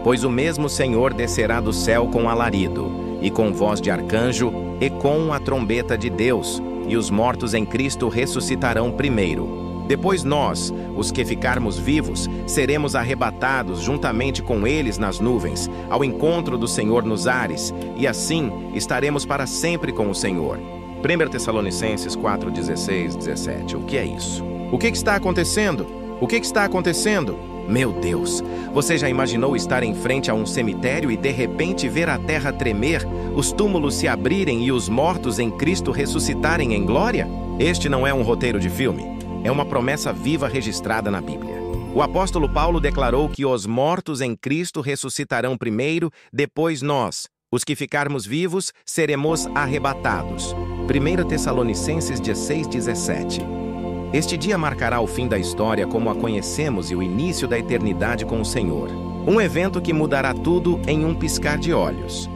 Pois o mesmo Senhor descerá do céu com alarido, e com voz de arcanjo, e com a trombeta de Deus, e os mortos em Cristo ressuscitarão primeiro. Depois nós, os que ficarmos vivos, seremos arrebatados juntamente com eles nas nuvens, ao encontro do Senhor nos ares, e assim estaremos para sempre com o Senhor. 1 Tessalonicenses 4, 16, 17. O que é isso? O que está acontecendo? O que está acontecendo? Meu Deus, você já imaginou estar em frente a um cemitério e de repente ver a terra tremer, os túmulos se abrirem e os mortos em Cristo ressuscitarem em glória? Este não é um roteiro de filme, é uma promessa viva registrada na Bíblia. O apóstolo Paulo declarou que os mortos em Cristo ressuscitarão primeiro, depois nós, os que ficarmos vivos, seremos arrebatados. 1 Tessalonicenses 16, 17. Este dia marcará o fim da história como a conhecemos e o início da eternidade com o Senhor. Um evento que mudará tudo em um piscar de olhos.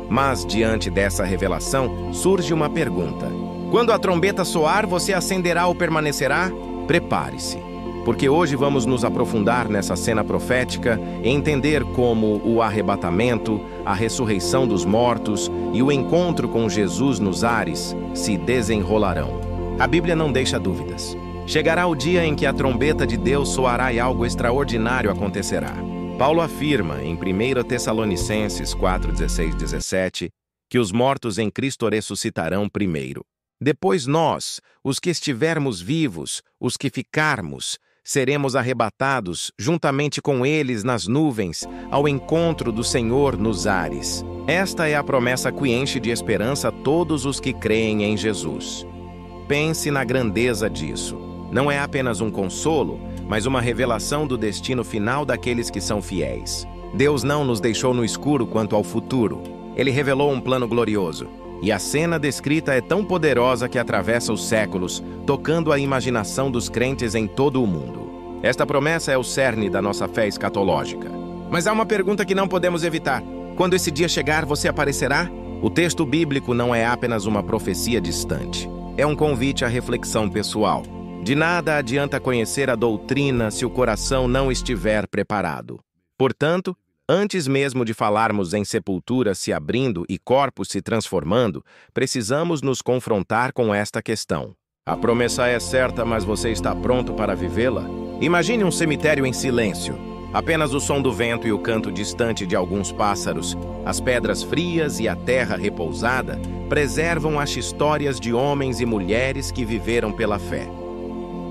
Mas, diante dessa revelação, surge uma pergunta. Quando a trombeta soar, você acenderá ou permanecerá? Prepare-se, porque hoje vamos nos aprofundar nessa cena profética e entender como o arrebatamento, a ressurreição dos mortos e o encontro com Jesus nos ares se desenrolarão. A Bíblia não deixa dúvidas. Chegará o dia em que a trombeta de Deus soará e algo extraordinário acontecerá. Paulo afirma em 1 Tessalonicenses 4, 16, 17, que os mortos em Cristo ressuscitarão primeiro. Depois nós, os que estivermos vivos, os que ficarmos, seremos arrebatados juntamente com eles nas nuvens, ao encontro do Senhor nos ares. Esta é a promessa que enche de esperança todos os que creem em Jesus. Pense na grandeza disso. Não é apenas um consolo, mas uma revelação do destino final daqueles que são fiéis. Deus não nos deixou no escuro quanto ao futuro. Ele revelou um plano glorioso. E a cena descrita é tão poderosa que atravessa os séculos, tocando a imaginação dos crentes em todo o mundo. Esta promessa é o cerne da nossa fé escatológica. Mas há uma pergunta que não podemos evitar. Quando esse dia chegar, você aparecerá? O texto bíblico não é apenas uma profecia distante. É um convite à reflexão pessoal. De nada adianta conhecer a doutrina se o coração não estiver preparado. Portanto, antes mesmo de falarmos em sepultura se abrindo e corpos se transformando, precisamos nos confrontar com esta questão. A promessa é certa, mas você está pronto para vivê-la? Imagine um cemitério em silêncio. Apenas o som do vento e o canto distante de alguns pássaros, as pedras frias e a terra repousada preservam as histórias de homens e mulheres que viveram pela fé.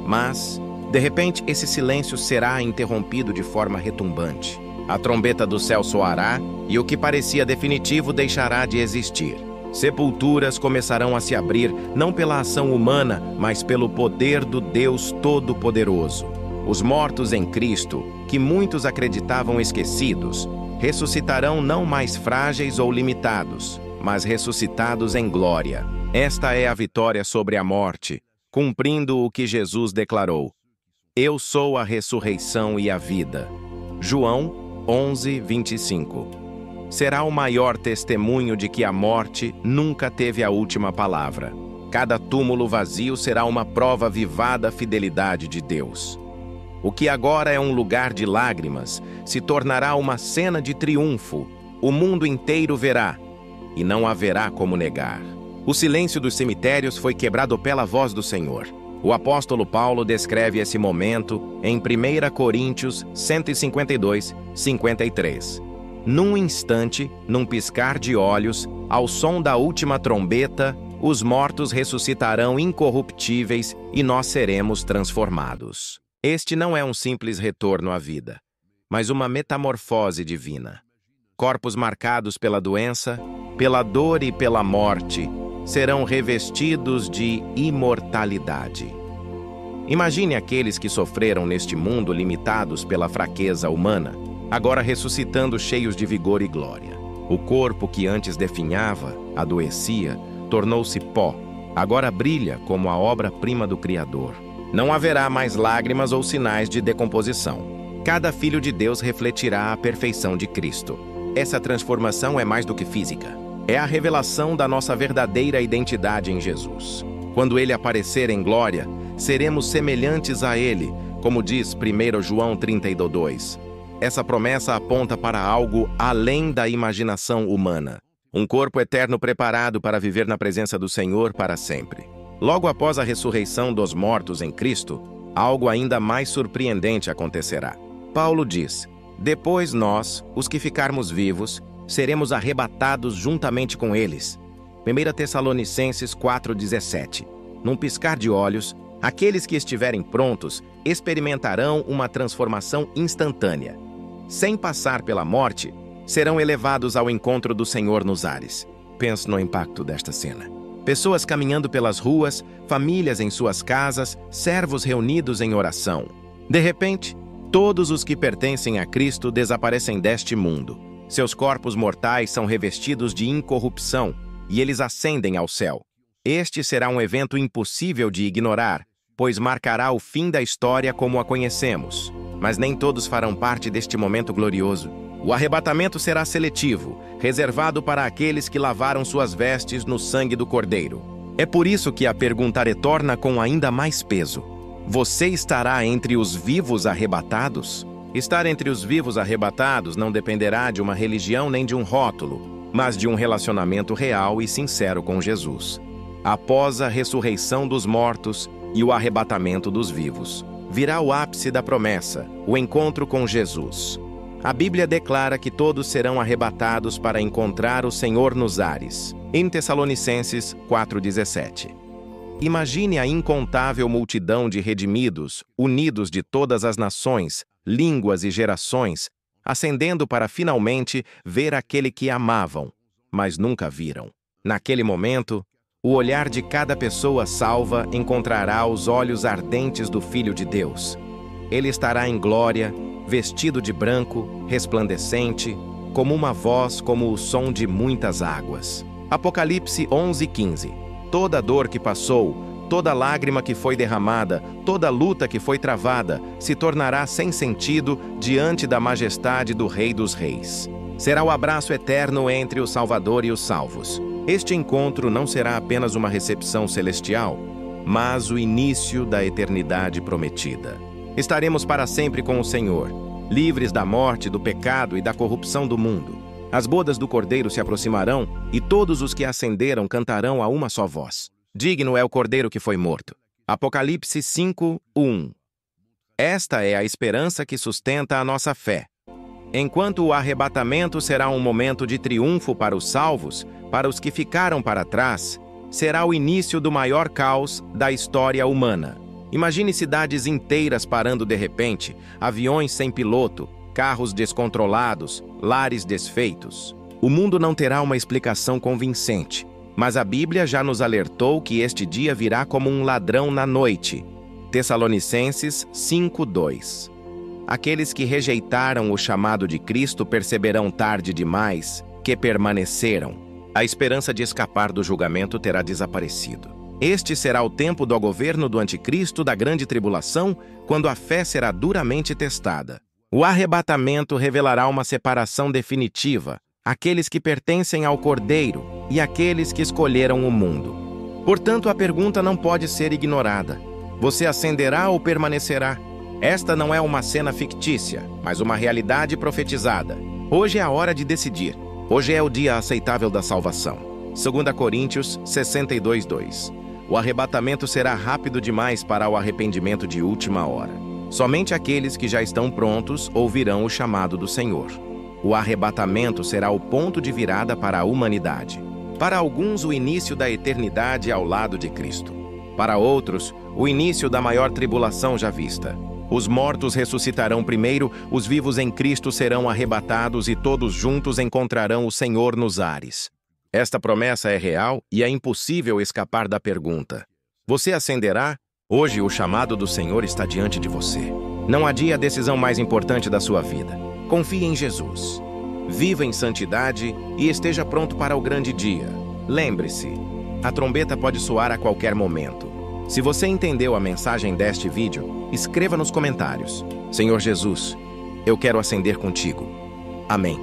Mas, de repente, esse silêncio será interrompido de forma retumbante. A trombeta do céu soará e o que parecia definitivo deixará de existir. Sepulturas começarão a se abrir, não pela ação humana, mas pelo poder do Deus Todo-Poderoso. Os mortos em Cristo, que muitos acreditavam esquecidos, ressuscitarão não mais frágeis ou limitados, mas ressuscitados em glória. Esta é a vitória sobre a morte, cumprindo o que Jesus declarou. Eu sou a ressurreição e a vida. João 11, 25. Será o maior testemunho de que a morte nunca teve a última palavra. Cada túmulo vazio será uma prova vivada da fidelidade de Deus. O que agora é um lugar de lágrimas se tornará uma cena de triunfo. O mundo inteiro verá, e não haverá como negar. O silêncio dos cemitérios foi quebrado pela voz do Senhor. O apóstolo Paulo descreve esse momento em 1 Coríntios 152, 53. Num instante, num piscar de olhos, ao som da última trombeta, os mortos ressuscitarão incorruptíveis e nós seremos transformados. Este não é um simples retorno à vida, mas uma metamorfose divina. Corpos marcados pela doença, pela dor e pela morte serão revestidos de imortalidade. Imagine aqueles que sofreram neste mundo limitados pela fraqueza humana, agora ressuscitando cheios de vigor e glória. O corpo que antes definhava, adoecia, tornou-se pó, agora brilha como a obra-prima do Criador. Não haverá mais lágrimas ou sinais de decomposição. Cada filho de Deus refletirá a perfeição de Cristo. Essa transformação é mais do que física. É a revelação da nossa verdadeira identidade em Jesus. Quando Ele aparecer em glória, seremos semelhantes a Ele, como diz 1 João 32. essa promessa aponta para algo além da imaginação humana. Um corpo eterno preparado para viver na presença do Senhor para sempre. Logo após a ressurreição dos mortos em Cristo, algo ainda mais surpreendente acontecerá. Paulo diz: depois nós, os que ficarmos vivos, seremos arrebatados juntamente com eles. 1 Tessalonicenses 4,17. Num piscar de olhos, aqueles que estiverem prontos experimentarão uma transformação instantânea. Sem passar pela morte, serão elevados ao encontro do Senhor nos ares. Pense no impacto desta cena. Pessoas caminhando pelas ruas, famílias em suas casas, servos reunidos em oração. De repente, todos os que pertencem a Cristo desaparecem deste mundo. Seus corpos mortais são revestidos de incorrupção e eles ascendem ao céu. Este será um evento impossível de ignorar, pois marcará o fim da história como a conhecemos. Mas nem todos farão parte deste momento glorioso. O arrebatamento será seletivo, reservado para aqueles que lavaram suas vestes no sangue do Cordeiro. É por isso que a pergunta retorna com ainda mais peso. Você estará entre os vivos arrebatados? Estar entre os vivos arrebatados não dependerá de uma religião nem de um rótulo, mas de um relacionamento real e sincero com Jesus. Após a ressurreição dos mortos e o arrebatamento dos vivos, virá o ápice da promessa, o encontro com Jesus. A Bíblia declara que todos serão arrebatados para encontrar o Senhor nos ares. Em Tessalonicenses 4,17. Imagine a incontável multidão de redimidos, unidos de todas as nações, línguas e gerações, ascendendo para finalmente ver aquele que amavam, mas nunca viram. Naquele momento, o olhar de cada pessoa salva encontrará os olhos ardentes do Filho de Deus. Ele estará em glória, vestido de branco, resplandecente, como uma voz, como o som de muitas águas. Apocalipse 11:15. Toda dor que passou, toda lágrima que foi derramada, toda luta que foi travada, se tornará sem sentido diante da majestade do Rei dos Reis. Será o abraço eterno entre o Salvador e os salvos. Este encontro não será apenas uma recepção celestial, mas o início da eternidade prometida. Estaremos para sempre com o Senhor, livres da morte, do pecado e da corrupção do mundo. As bodas do Cordeiro se aproximarão e todos os que ascenderam cantarão a uma só voz. Digno é o Cordeiro que foi morto. Apocalipse 5:1. Esta é a esperança que sustenta a nossa fé. Enquanto o arrebatamento será um momento de triunfo para os salvos, para os que ficaram para trás, será o início do maior caos da história humana. Imagine cidades inteiras parando de repente, aviões sem piloto, carros descontrolados, lares desfeitos. O mundo não terá uma explicação convincente, mas a Bíblia já nos alertou que este dia virá como um ladrão na noite. Tessalonicenses 5:2. Aqueles que rejeitaram o chamado de Cristo perceberão tarde demais que permaneceram. A esperança de escapar do julgamento terá desaparecido. Este será o tempo do governo do anticristo, da grande tribulação, quando a fé será duramente testada. O arrebatamento revelará uma separação definitiva, aqueles que pertencem ao Cordeiro e aqueles que escolheram o mundo. Portanto, a pergunta não pode ser ignorada. Você ascenderá ou permanecerá? Esta não é uma cena fictícia, mas uma realidade profetizada. Hoje é a hora de decidir. Hoje é o dia aceitável da salvação. 2 Coríntios 62:2. O arrebatamento será rápido demais para o arrependimento de última hora. Somente aqueles que já estão prontos ouvirão o chamado do Senhor. O arrebatamento será o ponto de virada para a humanidade. Para alguns, o início da eternidade ao lado de Cristo. Para outros, o início da maior tribulação já vista. Os mortos ressuscitarão primeiro, os vivos em Cristo serão arrebatados e todos juntos encontrarão o Senhor nos ares. Esta promessa é real e é impossível escapar da pergunta: você ascenderá? Hoje o chamado do Senhor está diante de você. Não adie a decisão mais importante da sua vida. Confie em Jesus. Viva em santidade e esteja pronto para o grande dia. Lembre-se, a trombeta pode soar a qualquer momento. Se você entendeu a mensagem deste vídeo, escreva nos comentários: Senhor Jesus, eu quero ascender contigo. Amém.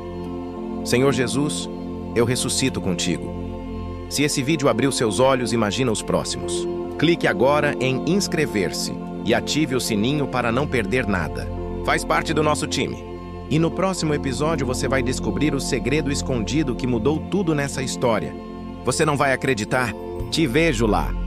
Senhor Jesus, eu ressuscito contigo. Se esse vídeo abriu seus olhos, imagina os próximos. Clique agora em inscrever-se e ative o sininho para não perder nada. Faz parte do nosso time. E no próximo episódio você vai descobrir o segredo escondido que mudou tudo nessa história. Você não vai acreditar? Te vejo lá!